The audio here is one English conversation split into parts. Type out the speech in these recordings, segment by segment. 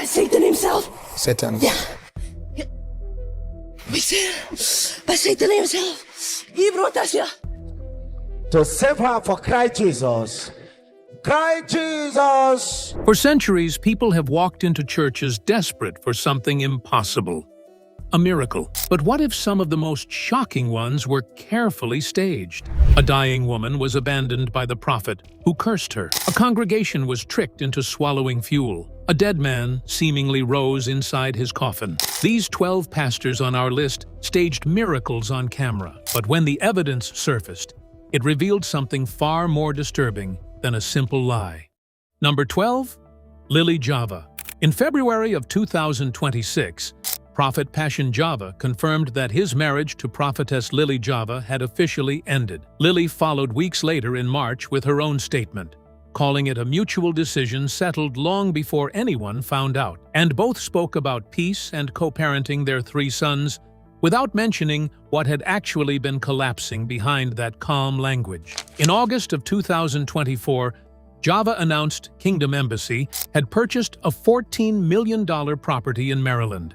Satan himself. Satan. Yeah. We say, by Satan himself, he brought us here. To save her for Christ Jesus. Christ Jesus! For centuries, people have walked into churches desperate for something impossible. A miracle. But what if some of the most shocking ones were carefully staged? A dying woman was abandoned by the prophet, who cursed her. A congregation was tricked into swallowing fuel. A dead man seemingly rose inside his coffin. These 12 pastors on our list staged miracles on camera. But when the evidence surfaced, it revealed something far more disturbing than a simple lie. Number 12. Lily Java. In February of 2026, Prophet Passion Java confirmed that his marriage to prophetess Lily Java had officially ended. Lily followed weeks later in March with her own statement, calling it a mutual decision settled long before anyone found out. And both spoke about peace and co-parenting their 3 sons, without mentioning what had actually been collapsing behind that calm language. In August of 2024, Java announced Kingdom Embassy had purchased a $14 million property in Maryland,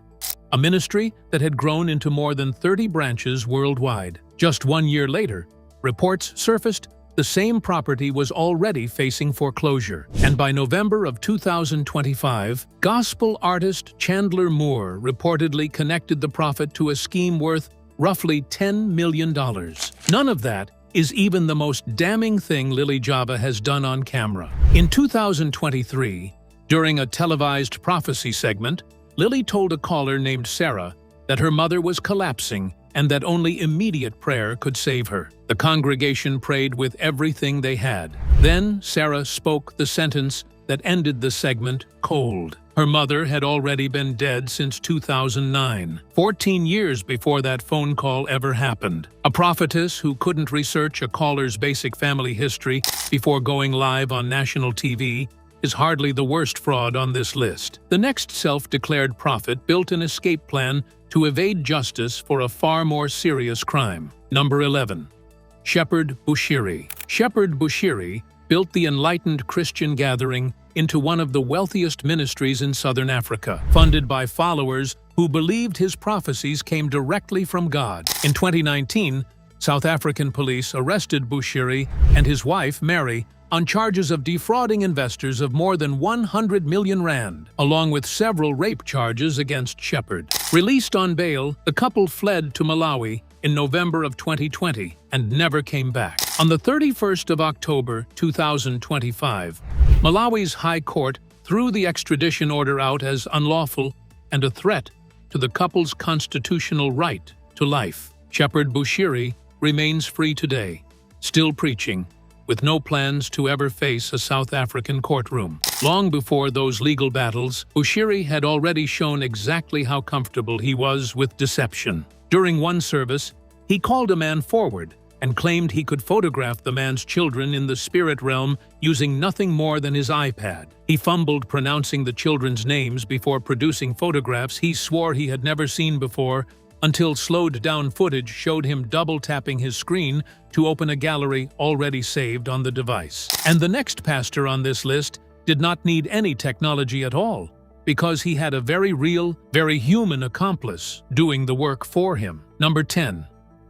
a ministry that had grown into more than 30 branches worldwide. Just 1 year later, reports surfaced the same property was already facing foreclosure. And by November of 2025, gospel artist Chandler Moore reportedly connected the prophet to a scheme worth roughly $10 million. None of that is even the most damning thing Lily Java has done on camera. In 2023, during a televised prophecy segment, Lily told a caller named Sarah that her mother was collapsing and that only immediate prayer could save her. The congregation prayed with everything they had. Then Sarah spoke the sentence that ended the segment cold. Her mother had already been dead since 2009, 14 years before that phone call ever happened. A prophetess who couldn't research a caller's basic family history before going live on national TV is hardly the worst fraud on this list. The next self-declared prophet built an escape plan to evade justice for a far more serious crime. Number 11. Shepherd Bushiri. Shepherd Bushiri built the enlightened Christian gathering into one of the wealthiest ministries in southern Africa, funded by followers who believed his prophecies came directly from God. In 2019, South African police arrested Bushiri and his wife, Mary, on charges of defrauding investors of more than 100 million rand, along with several rape charges against Shepherd. Released on bail, the couple fled to Malawi in November of 2020 and never came back. On the 31st of October 2025, Malawi's High Court threw the extradition order out as unlawful and a threat to the couple's constitutional right to life. Shepherd Bushiri remains free today, still preaching, with no plans to ever face a South African courtroom. Long before those legal battles, Bushiri had already shown exactly how comfortable he was with deception. During one service, he called a man forward and claimed he could photograph the man's children in the spirit realm using nothing more than his iPad. He fumbled pronouncing the children's names before producing photographs he swore he had never seen before, until slowed-down footage showed him double-tapping his screen to open a gallery already saved on the device. And the next pastor on this list did not need any technology at all, because he had a very real, very human accomplice doing the work for him. Number 10.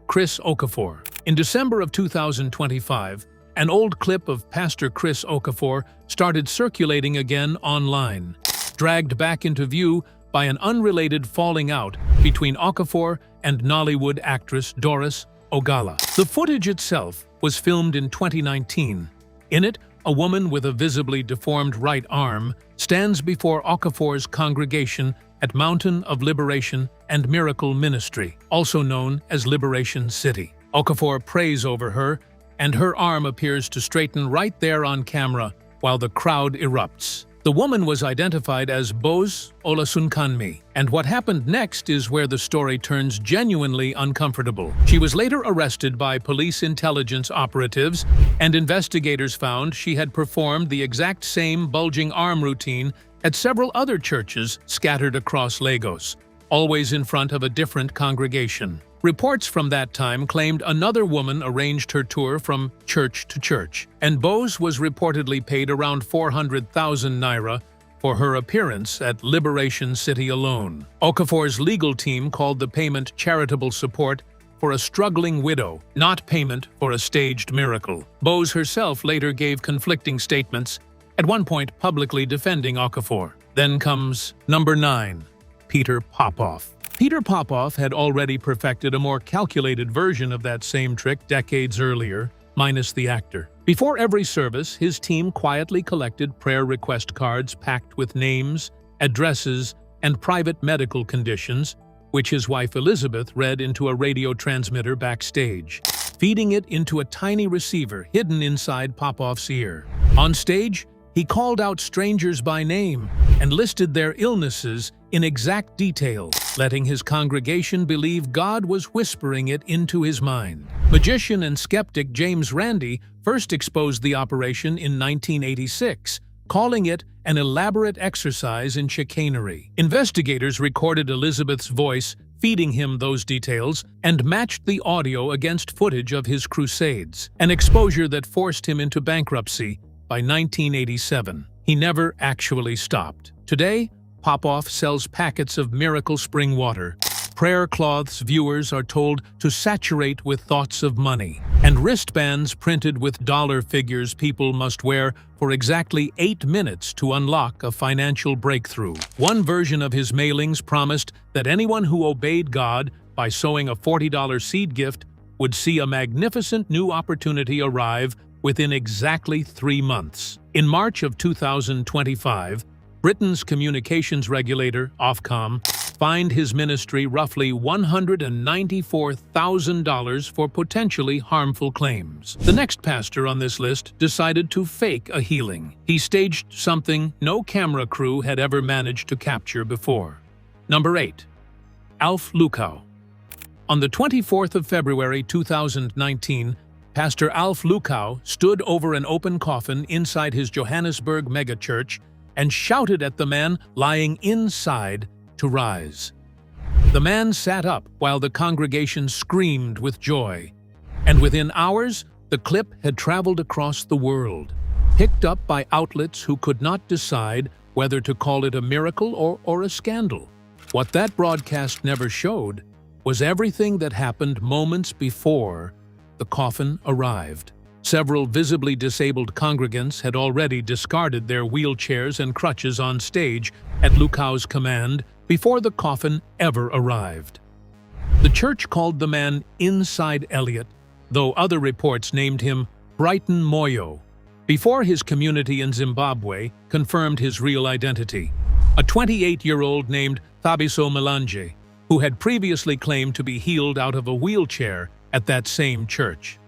Chris Okafor. In December of 2025, an old clip of Pastor Chris Okafor started circulating again online, dragged back into view by an unrelated falling out between Okafor and Nollywood actress Doris Ogala. The footage itself was filmed in 2019. In it, a woman with a visibly deformed right arm stands before Okafor's congregation at Mountain of Liberation and Miracle Ministry, also known as Liberation City. Okafor prays over her, and her arm appears to straighten right there on camera while the crowd erupts. The woman was identified as Bose Olasunkanmi, and what happened next is where the story turns genuinely uncomfortable. She was later arrested by police intelligence operatives, and investigators found she had performed the exact same bulging arm routine at several other churches scattered across Lagos, always in front of a different congregation. Reports from that time claimed another woman arranged her tour from church to church, and Bose was reportedly paid around 400,000 naira for her appearance at Liberation City alone. Okafor's legal team called the payment charitable support for a struggling widow, not payment for a staged miracle. Bose herself later gave conflicting statements, at one point publicly defending Okafor. Then comes number 9, Peter Popoff. Peter Popoff had already perfected a more calculated version of that same trick decades earlier, minus the actor. Before every service, his team quietly collected prayer request cards packed with names, addresses, and private medical conditions, which his wife Elizabeth read into a radio transmitter backstage, feeding it into a tiny receiver hidden inside Popoff's ear. On stage, he called out strangers by name and listed their illnesses in exact detail, letting his congregation believe God was whispering it into his mind. Magician and skeptic James Randi first exposed the operation in 1986, calling it an elaborate exercise in chicanery. Investigators recorded Elizabeth's voice feeding him those details and matched the audio against footage of his crusades, an exposure that forced him into bankruptcy by 1987. He never actually stopped. Today, Popoff sells packets of miracle spring water, prayer cloths viewers are told to saturate with thoughts of money, and wristbands printed with dollar figures people must wear for exactly 8 minutes to unlock a financial breakthrough. One version of his mailings promised that anyone who obeyed God by sowing a $40 seed gift would see a magnificent new opportunity arrive within exactly 3 months. In March of 2025, Britain's communications regulator, Ofcom, fined his ministry roughly $194,000 for potentially harmful claims. The next pastor on this list decided to fake a healing. He staged something no camera crew had ever managed to capture before. Number 8. Alf Lukau. On the 24th of February 2019, Pastor Alf Lukau stood over an open coffin inside his Johannesburg megachurch and shouted at the man lying inside to rise. The man sat up while the congregation screamed with joy, and within hours, the clip had traveled across the world, picked up by outlets who could not decide whether to call it a miracle or a scandal. What that broadcast never showed was everything that happened moments before the coffin arrived. Several visibly disabled congregants had already discarded their wheelchairs and crutches on stage at Lukau's command before the coffin ever arrived. The church called the man Inside Elliot, though other reports named him Brighton Moyo, before his community in Zimbabwe confirmed his real identity. A 28-year-old named Thabiso Malanje, who had previously claimed to be healed out of a wheelchair at that same church.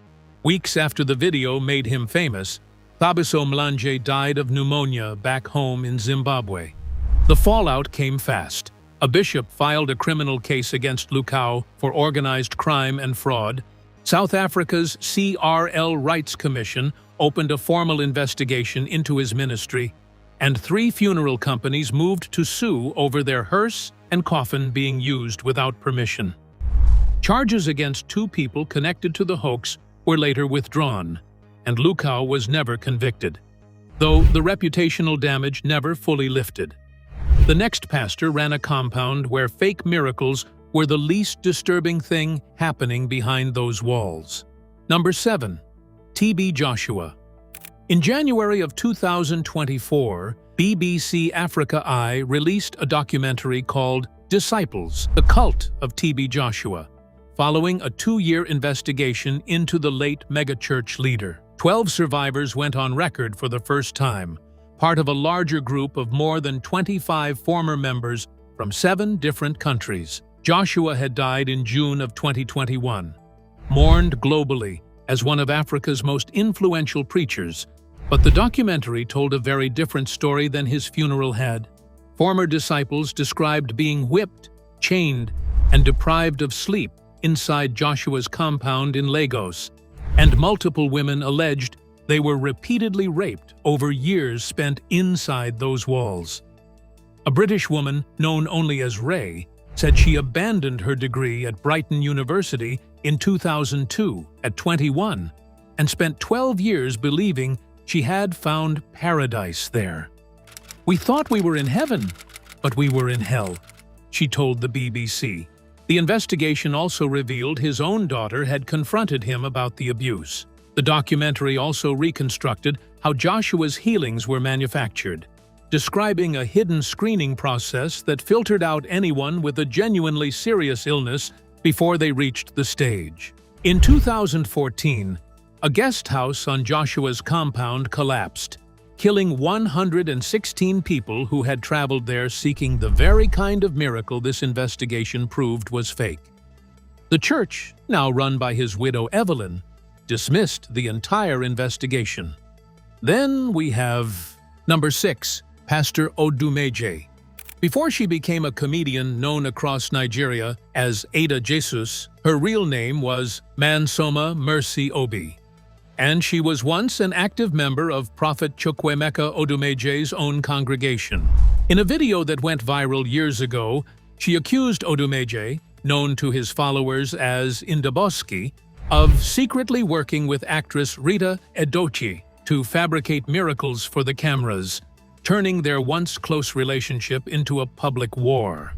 Weeks after the video made him famous, Thabiso Malanje died of pneumonia back home in Zimbabwe. The fallout came fast. A bishop filed a criminal case against Lukau for organized crime and fraud. South Africa's CRL Rights Commission opened a formal investigation into his ministry, and 3 funeral companies moved to sue over their hearse and coffin being used without permission. Charges against 2 people connected to the hoax were later withdrawn, and Lukau was never convicted, though the reputational damage never fully lifted. The next pastor ran a compound where fake miracles were the least disturbing thing happening behind those walls. Number 7. TB Joshua. In January of 2024, BBC Africa Eye released a documentary called Disciples, the Cult of TB Joshua, following a 2-year investigation into the late megachurch leader. 12 survivors went on record for the first time, part of a larger group of more than 25 former members from 7 different countries. Joshua had died in June of 2021, mourned globally as one of Africa's most influential preachers, but the documentary told a very different story than his funeral had. Former disciples described being whipped, chained, and deprived of sleep inside Joshua's compound in Lagos, and multiple women alleged they were repeatedly raped over years spent inside those walls. A British woman, known only as Ray, said she abandoned her degree at Brighton University in 2002 at 21 and spent 12 years believing she had found paradise there. "We thought we were in heaven, but we were in hell," she told the BBC. The investigation also revealed his own daughter had confronted him about the abuse. The documentary also reconstructed how Joshua's healings were manufactured, describing a hidden screening process that filtered out anyone with a genuinely serious illness before they reached the stage. In 2014, a guest house on Joshua's compound collapsed, killing 116 people who had traveled there seeking the very kind of miracle this investigation proved was fake. The church, now run by his widow Evelyn, dismissed the entire investigation. Then we have number 6, Pastor Odumeje. Before she became a comedian known across Nigeria as Ada Jesus, her real name was Mansoma Mercy Obi, and she was once an active member of Prophet Chukwuemeka Odumeje's own congregation. In a video that went viral years ago, she accused Odumeje, known to his followers as Indaboski, of secretly working with actress Rita Edochie to fabricate miracles for the cameras, turning their once close relationship into a public war.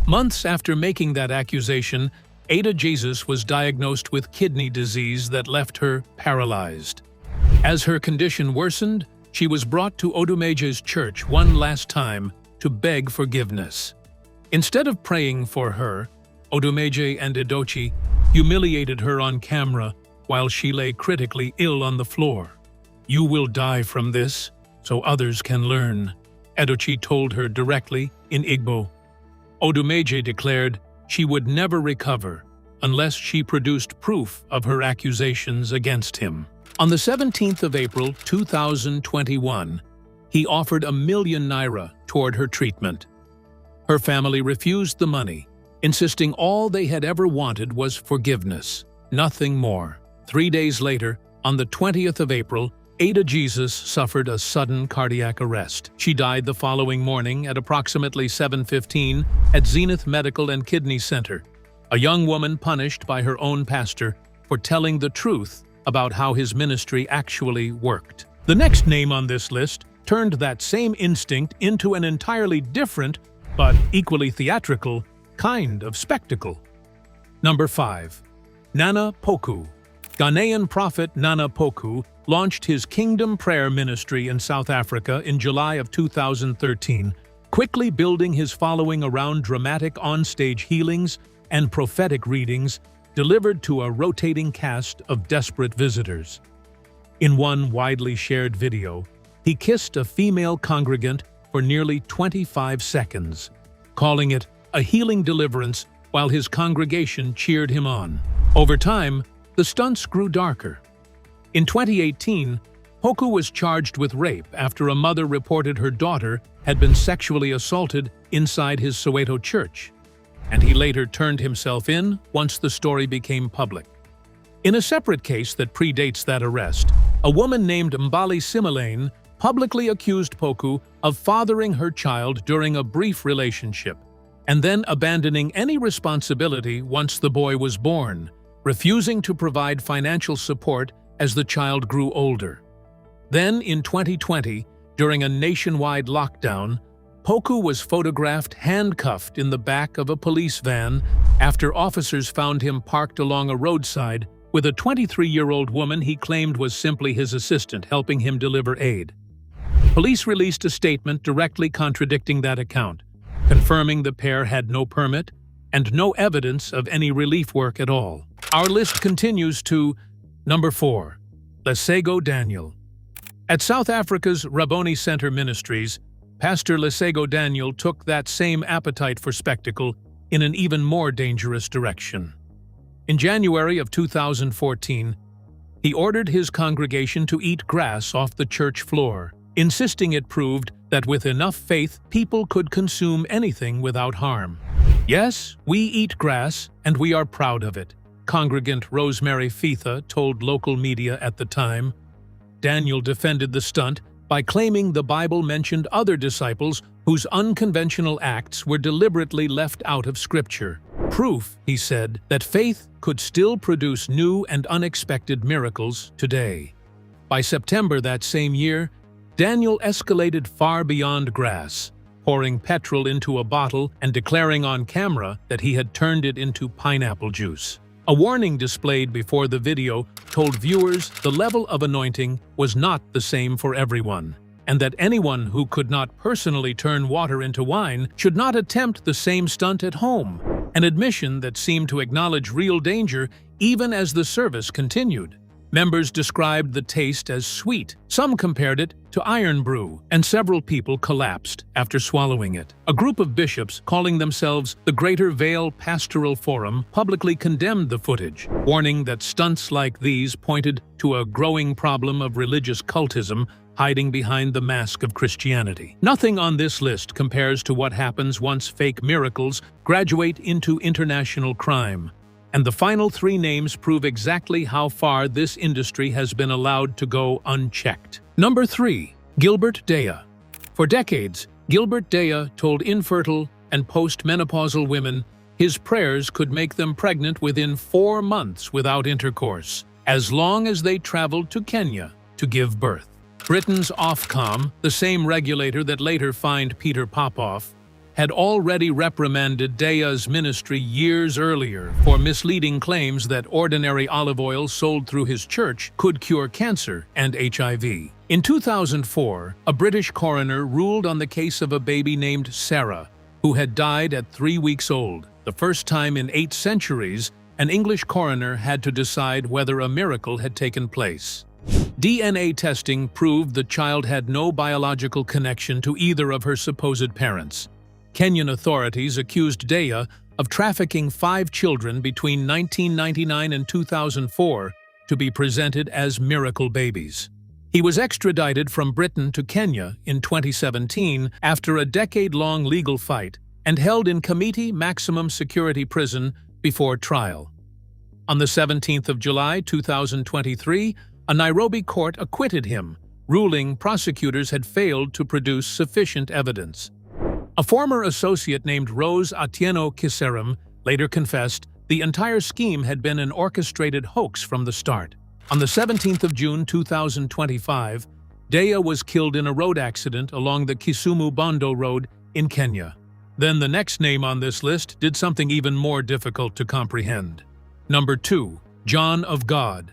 Months after making that accusation, Ada Jesus was diagnosed with kidney disease that left her paralyzed. As her condition worsened, she was brought to Odumeje's church one last time to beg forgiveness. Instead of praying for her, Odumeje and Edochie humiliated her on camera while she lay critically ill on the floor. "You will die from this, so others can learn," Edochie told her directly in Igbo. Odumeje declared she would never recover unless she produced proof of her accusations against him. On the 17th of April 2021, he offered ₦1 million toward her treatment. Her family refused the money, insisting all they had ever wanted was forgiveness, nothing more. 3 days later, on the 20th of April, Ada Jesus suffered a sudden cardiac arrest. She died the following morning at approximately 7:15 at Zenith Medical and Kidney Center, a young woman punished by her own pastor for telling the truth about how his ministry actually worked. The next name on this list turned that same instinct into an entirely different, but equally theatrical, kind of spectacle. Number 5. Nana Poku. Ghanaian prophet Nana Poku launched his Kingdom Prayer Ministry in South Africa in July of 2013, quickly building his following around dramatic onstage healings and prophetic readings delivered to a rotating cast of desperate visitors. In one widely shared video, he kissed a female congregant for nearly 25 seconds, calling it a healing deliverance while his congregation cheered him on. Over time, the stunts grew darker. In 2018, Poku was charged with rape after a mother reported her daughter had been sexually assaulted inside his Soweto church, and he later turned himself in once the story became public. In a separate case that predates that arrest, a woman named Mbali Simelane publicly accused Poku of fathering her child during a brief relationship, and then abandoning any responsibility once the boy was born, refusing to provide financial support as the child grew older. Then, in 2020, during a nationwide lockdown, Poku was photographed handcuffed in the back of a police van after officers found him parked along a roadside with a 23-year-old woman he claimed was simply his assistant helping him deliver aid. Police released a statement directly contradicting that account, confirming the pair had no permit and no evidence of any relief work at all. Our list continues to Number 4. Lesego Daniel. At South Africa's Rabboni Center Ministries, Pastor Lesego Daniel took that same appetite for spectacle in an even more dangerous direction. In January of 2014, he ordered his congregation to eat grass off the church floor, insisting it proved that with enough faith, people could consume anything without harm. "Yes, we eat grass, and we are proud of it," congregant Rosemary Fetha told local media at the time. Daniel defended the stunt by claiming the Bible mentioned other disciples whose unconventional acts were deliberately left out of Scripture. Proof, he said, that faith could still produce new and unexpected miracles today. By September that same year, Daniel escalated far beyond grass, pouring petrol into a bottle and declaring on camera that he had turned it into pineapple juice. A warning displayed before the video told viewers the level of anointing was not the same for everyone, and that anyone who could not personally turn water into wine should not attempt the same stunt at home, an admission that seemed to acknowledge real danger even as the service continued. Members described the taste as sweet, some compared it to iron brew, and several people collapsed after swallowing it. A group of bishops, calling themselves the Greater Vale Pastoral Forum, publicly condemned the footage, warning that stunts like these pointed to a growing problem of religious cultism hiding behind the mask of Christianity. Nothing on this list compares to what happens once fake miracles graduate into international crime. And the final three names prove exactly how far this industry has been allowed to go unchecked. Number 3. Gilbert Dea. For decades, Gilbert Dea told infertile and postmenopausal women his prayers could make them pregnant within 4 months without intercourse, as long as they traveled to Kenya to give birth. Britain's Ofcom, the same regulator that later fined Peter Popoff, had already reprimanded Dea's ministry years earlier for misleading claims that ordinary olive oil sold through his church could cure cancer and HIV. In 2004, a British coroner ruled on the case of a baby named Sarah, who had died at 3 weeks old. The first time in 8 centuries, an English coroner had to decide whether a miracle had taken place. DNA testing proved the child had no biological connection to either of her supposed parents. Kenyan authorities accused Dea of trafficking 5 children between 1999 and 2004 to be presented as miracle babies. He was extradited from Britain to Kenya in 2017 after a decade-long legal fight and held in Kamiti Maximum Security Prison before trial. On the 17th of July 2023, a Nairobi court acquitted him, ruling prosecutors had failed to produce sufficient evidence. A former associate named Rose Atieno Kiserum later confessed the entire scheme had been an orchestrated hoax from the start. On the 17th of June 2025, Dea was killed in a road accident along the Kisumu-Bondo Road in Kenya. Then the next name on this list did something even more difficult to comprehend. Number 2. John of God.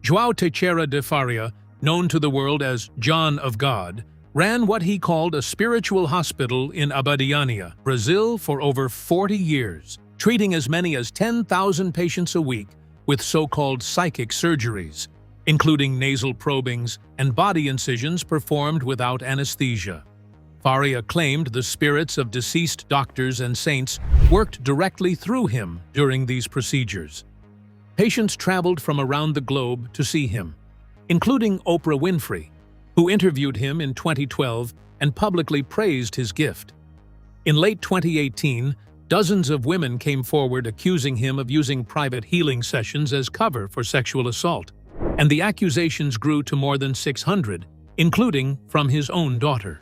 João Teixeira de Faria, known to the world as John of God, ran what he called a spiritual hospital in Abadiânia, Brazil for over 40 years, treating as many as 10,000 patients a week with so-called psychic surgeries, including nasal probings and body incisions performed without anesthesia. Faria claimed the spirits of deceased doctors and saints worked directly through him during these procedures. Patients traveled from around the globe to see him, including Oprah Winfrey, who interviewed him in 2012 and publicly praised his gift. In late 2018, dozens of women came forward accusing him of using private healing sessions as cover for sexual assault, and the accusations grew to more than 600, including from his own daughter.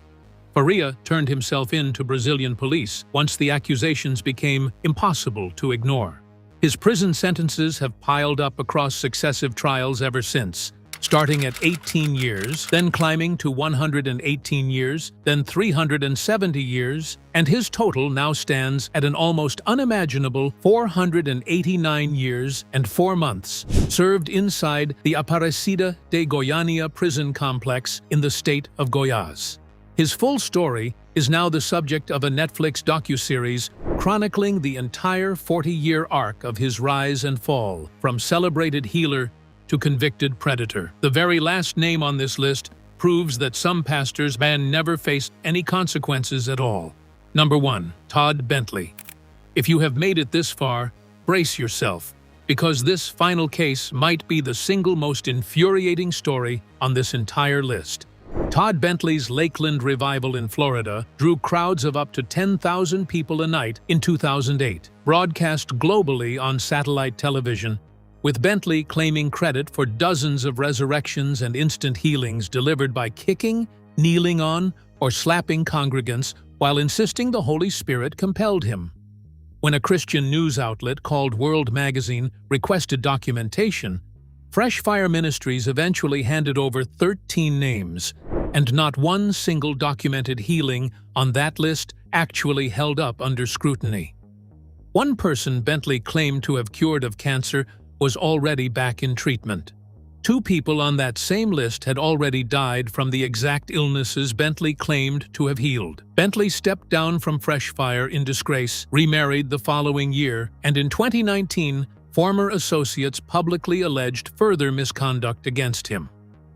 Faria turned himself in to Brazilian police once the accusations became impossible to ignore. His prison sentences have piled up across successive trials ever since, starting at 18 years, then climbing to 118 years, then 370 years, and his total now stands at an almost unimaginable 489 years and 4 months, served inside the Aparecida de Goiânia prison complex in the state of Goiás. His full story is now the subject of a Netflix docuseries chronicling the entire 40-year arc of his rise and fall, from celebrated healer to convicted predator. The very last name on this list proves that some pastors ban never faced any consequences at all. Number 1. Todd Bentley. If you have made it this far, brace yourself, because this final case might be the single most infuriating story on this entire list. Todd Bentley's Lakeland revival in Florida drew crowds of up to 10,000 people a night in 2008, broadcast globally on satellite television, with Bentley claiming credit for dozens of resurrections and instant healings delivered by kicking, kneeling on, or slapping congregants while insisting the Holy Spirit compelled him. When a Christian news outlet called World Magazine requested documentation, Fresh Fire Ministries eventually handed over 13 names, And not one single documented healing on that list actually held up under scrutiny. One person Bentley claimed to have cured of cancer was already back in treatment. 2 people on that same list had already died from the exact illnesses Bentley claimed to have healed. Bentley stepped down from Fresh Fire in disgrace, remarried the following year, and in 2019, former associates publicly alleged further misconduct against him.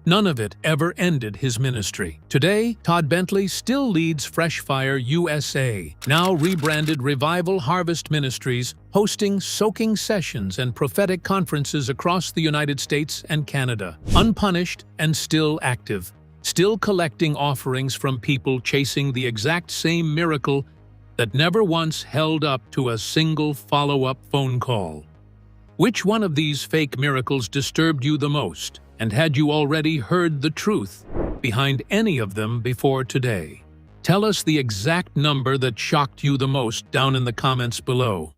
None of it ever ended his ministry. Today, Todd Bentley still leads Fresh Fire USA, now rebranded Revival Harvest Ministries, hosting soaking sessions and prophetic conferences across the United States and Canada. Unpunished and still active, still collecting offerings from people chasing the exact same miracle that never once held up to a single follow-up phone call. Which one of these fake miracles disturbed you the most? And had you already heard the truth behind any of them before today? Tell us the exact number that shocked you the most down in the comments below.